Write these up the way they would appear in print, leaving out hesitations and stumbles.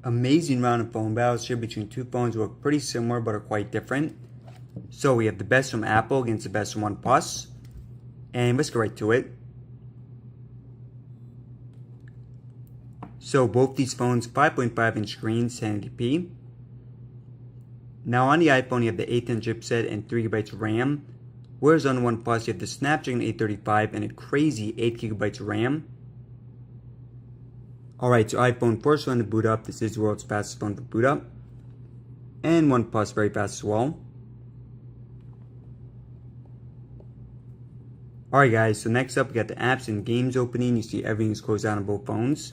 Amazing round of phone battles here between two phones that look pretty similar but are quite different. So we have the best from Apple against the best from OnePlus. And let's go right to it. So both these phones, 5.5 inch screens, 1080p. Now on the iPhone you have the 8th gen chipset and 3GB of RAM. Whereas on OnePlus you have the Snapdragon 835 and a crazy 8GB of RAM. Alright, so iPhone first one to boot up. This is the world's fastest phone to boot up. And OnePlus very fast as well. Alright guys, so next up we got the apps and games opening. You see everything is closed out on both phones.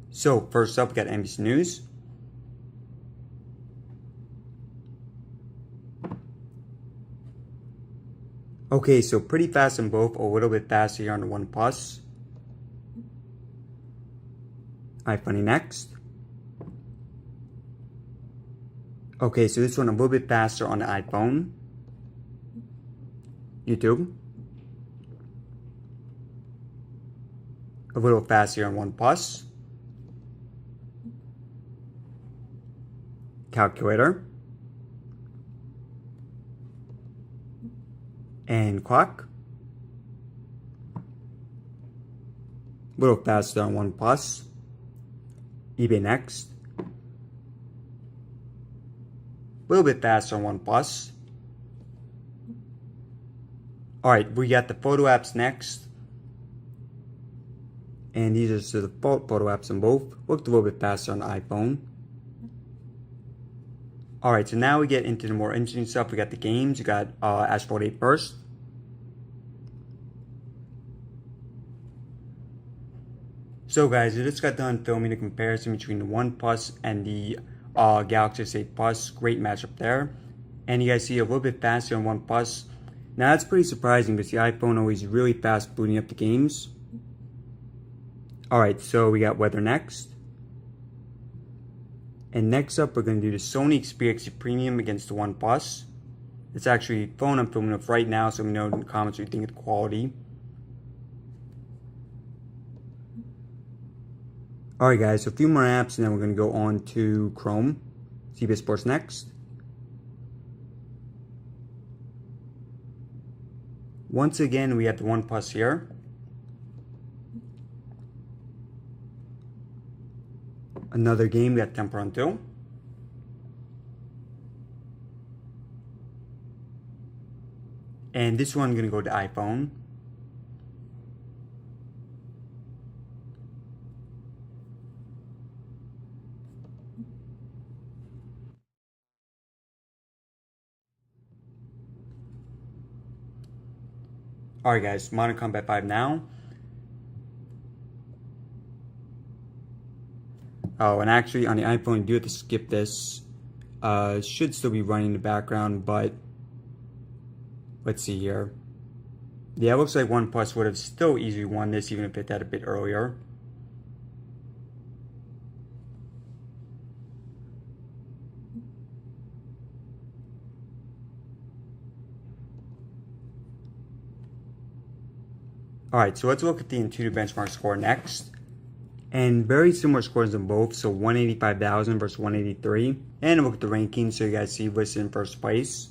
So first up we got NBC News. Okay, so pretty fast on both, a little bit faster here on the OnePlus. iPhone next. Okay, so this one a little bit faster on the iPhone. YouTube. A little faster on OnePlus. Calculator. And clock. A little faster on OnePlus. eBay next. A little bit faster on OnePlus. Alright, we got the photo apps next. And these are the default photo apps on both. Looked a little bit faster on the iPhone. Alright, so now we get into the more interesting stuff. We got the games. We got Asphalt 8 first. So guys, I just got done filming a comparison between the OnePlus and the Galaxy S8 Plus. Great matchup there. And you guys see a little bit faster on OnePlus. Now that's pretty surprising because the iPhone always really fast booting up the games. Alright, so we got weather next. And next up, we're going to do the Sony Xperia XZ Premium against the OnePlus. It's actually the phone I'm filming with right now, so let me know in the comments what you think of the quality. Alright guys, so a few more apps and then we're going to go on to Chrome. CBS Sports next. Once again, we have the OnePlus here. Another game, we got Temple Run 2. And this one, I'm going to go to iPhone. Alright guys, Modern Combat 5 now. Oh, and actually on the iPhone you do have to skip this. It should still be running in the background, but let's see here. Yeah, it looks like OnePlus would have still easily won this even if it had a bit earlier. Alright, so let's look at the Intuitive benchmark score next. And very similar scores in both, so 185,000 versus 183. And look at the rankings so you guys see listed in first place.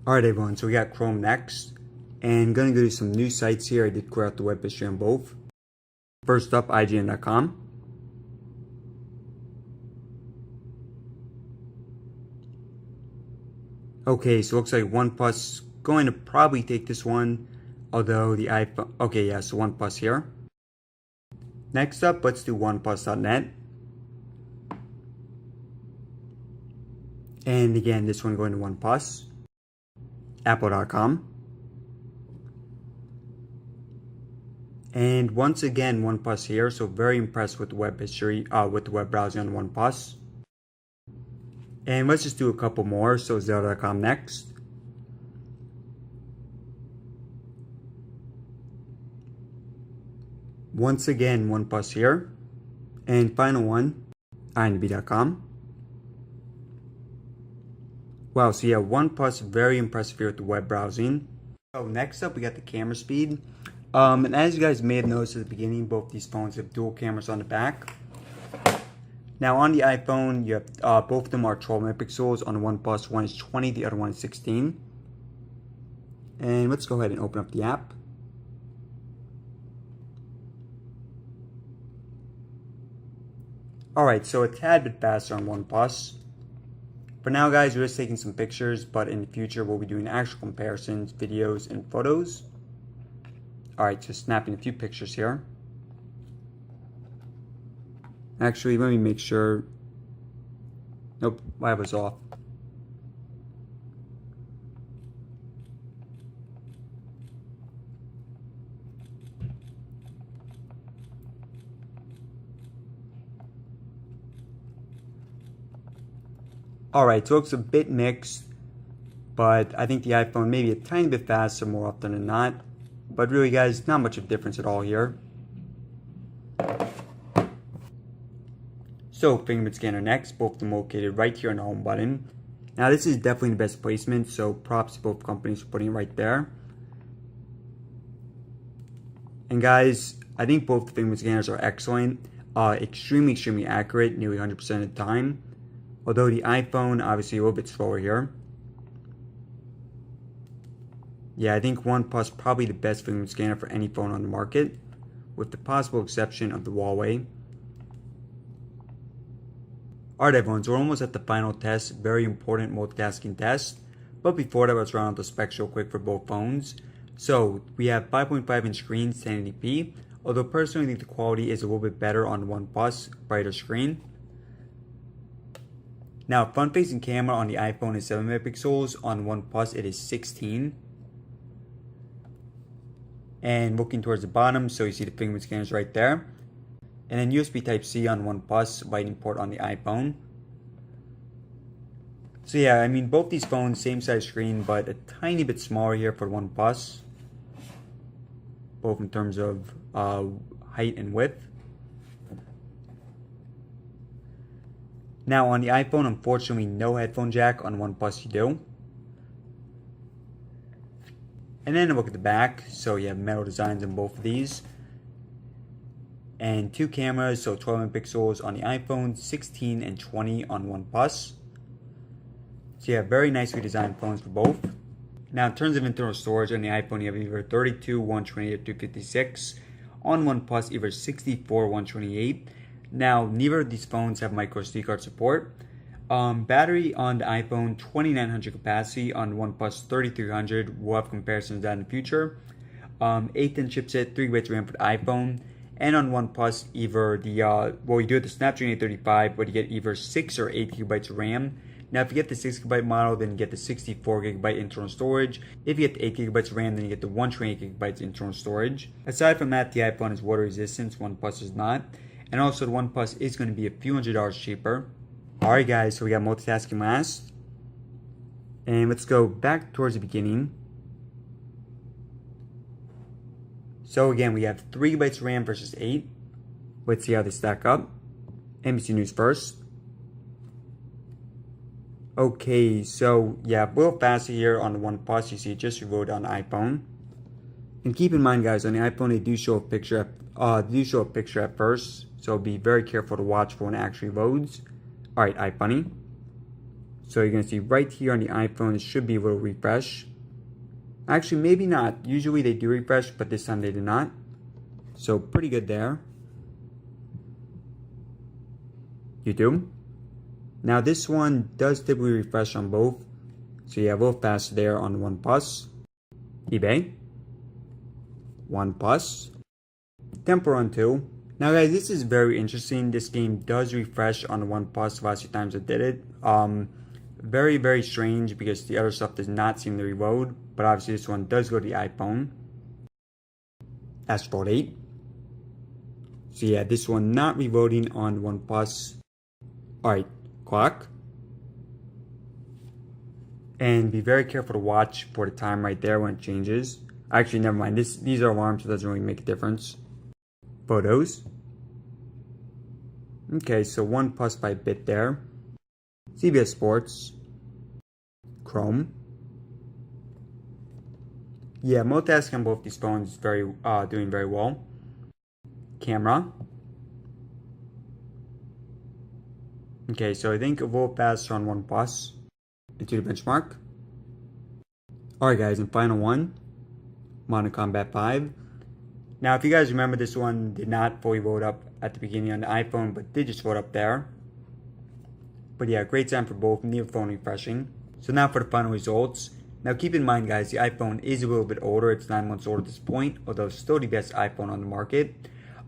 Alright everyone, so we got Chrome next. And gonna go to some new sites here. I did clear out the web history on both. First up, IGN.com. Okay, so it looks like OnePlus going to probably take this one, although the iPhone, okay, yeah, so OnePlus here. Next up, let's do OnePlus.net. And again, this one going to OnePlus. Apple.com. And once again, OnePlus here, so very impressed with the web history, with the web browsing on OnePlus. And let's just do a couple more, so Zelda.com next. Once again, OnePlus here. And final one, INB.com. Wow, so yeah, OnePlus, very impressive here with the web browsing. So next up, we got the camera speed. And as you guys may have noticed at the beginning, both these phones have dual cameras on the back. Now on the iPhone, you have both of them are 12 megapixels. On the OnePlus, one is 20, the other one is 16. And let's go ahead and open up the app. Alright, so a tad bit faster on OnePlus. For now, guys, we're just taking some pictures, but in the future, we'll be doing actual comparisons, videos, and photos. Alright, just snapping a few pictures here. Actually, let me make sure. Nope, I was off. Alright, so it looks a bit mixed, but I think the iPhone may be a tiny bit faster more often than not. But really, guys, not much of a difference at all here. So, fingerprint scanner next, both of them located right here on the home button. Now, this is definitely the best placement, so props to both companies for putting it right there. And guys, I think both the fingerprint scanners are excellent, extremely accurate, nearly 100% of the time. Although the iPhone, obviously a little bit slower here. Yeah, I think OnePlus probably the best fingerprint scanner for any phone on the market, with the possible exception of the Huawei. Alright everyone, so we're almost at the final test, very important multitasking test. But before that, let's run out the specs real quick for both phones. So, we have 5.5 inch screens, 1080p, although personally I think the quality is a little bit better on OnePlus, brighter screen. Now, front-facing camera on the iPhone is 7 megapixels, on OnePlus it is 16. And looking towards the bottom, so you see the fingerprint scanners right there. And then USB Type-C on OnePlus, Lightning port on the iPhone. So yeah, I mean both these phones, same size screen, but a tiny bit smaller here for OnePlus. Both in terms of height and width. Now on the iPhone, unfortunately no headphone jack. On OnePlus you do. And then a look at the back. So you have metal designs on both of these. And two cameras, so 12 megapixels on the iPhone, 16 and 20 on OnePlus. So you have very nicely designed phones for both. Now in terms of internal storage, on the iPhone you have either 32, 128, or 256. On OnePlus either 64, 128. Now, neither of these phones have micro SD card support. Battery on the iPhone, 2900 capacity. On OnePlus, 3300. We'll have comparisons of that in the future. 8th gen chipset, 3 GB RAM for the iPhone. And on OnePlus, either the, well, you do have the Snapdragon 835, but you get either 6 or 8 GB of RAM. Now, if you get the 6 GB model, then you get the 64 GB internal storage. If you get the 8 GB of RAM, then you get the 128 GB internal storage. Aside from that, the iPhone is water resistant, OnePlus is not. And also, the OnePlus is going to be a few $100s cheaper. Alright guys, so we got multitasking last. And let's go back towards the beginning. So again, we have 3 GB RAM versus 8. Let's see how they stack up. NBC News first. Okay, so yeah, a little faster here on the OnePlus. You see it just reloaded on the iPhone. And keep in mind guys, on the iPhone they do show a picture at first. So be very careful to watch for when it actually loads. Alright, iFunny. So you're going to see right here on the iPhone, it should be a little refresh. Actually, maybe not. Usually they do refresh, but this time they did not. So pretty good there. YouTube. Now this one does typically refresh on both. So you have a little faster there on OnePlus. eBay. OnePlus. Temple Run 2. Now guys, this is very interesting. This game does refresh on the OnePlus the last few times I did it. Very strange because the other stuff does not seem to reload. But obviously this one does go to the iPhone. Asphalt 8. So yeah, this one not reloading on OnePlus. Alright, clock. And be very careful to watch for the time right there when it changes. Actually, never mind. These are alarms, so it doesn't really make a difference. Photos. Okay, so OnePlus by a bit there. CBS Sports. Chrome. Yeah, multitasking on both these phones is doing very well. Camera. Okay, so I think a little faster on OnePlus. Into the benchmark. Alright guys, and final one. Modern Combat 5. Now, if you guys remember, this one did not fully load up at the beginning on the iPhone, but did just load up there. But yeah, great time for both, neither phone refreshing. So now for the final results. Now keep in mind guys, the iPhone is a little bit older, it's 9 months old at this point, although it's still the best iPhone on the market.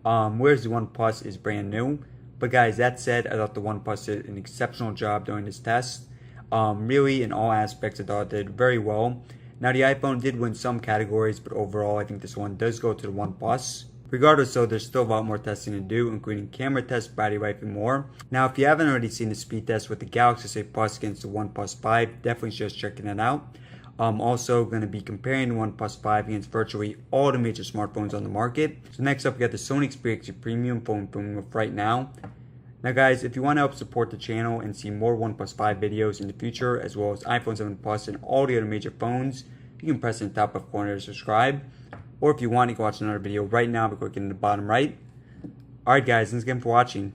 Whereas the OnePlus is brand new. But guys, that said, I thought the OnePlus did an exceptional job during this test. Really, in all aspects, I thought it did very well. Now the iPhone did win some categories, but overall I think this one does go to the OnePlus. Regardless though, there's still a lot more testing to do, including camera tests, battery life, and more. Now if you haven't already seen the speed test with the Galaxy S8 Plus against the OnePlus 5, definitely just checking it out. Also going to be comparing the OnePlus 5 against virtually all the major smartphones on the market. So next up we got the Sony Xperia XZ Premium phone filming with right now. Now guys, if you want to help support the channel and see more OnePlus 5 videos in the future, as well as iPhone 7 Plus and all the other major phones, you can press in the top left corner to subscribe. Or if you want, you can watch another video right now by clicking in the bottom right. Alright guys, thanks again for watching.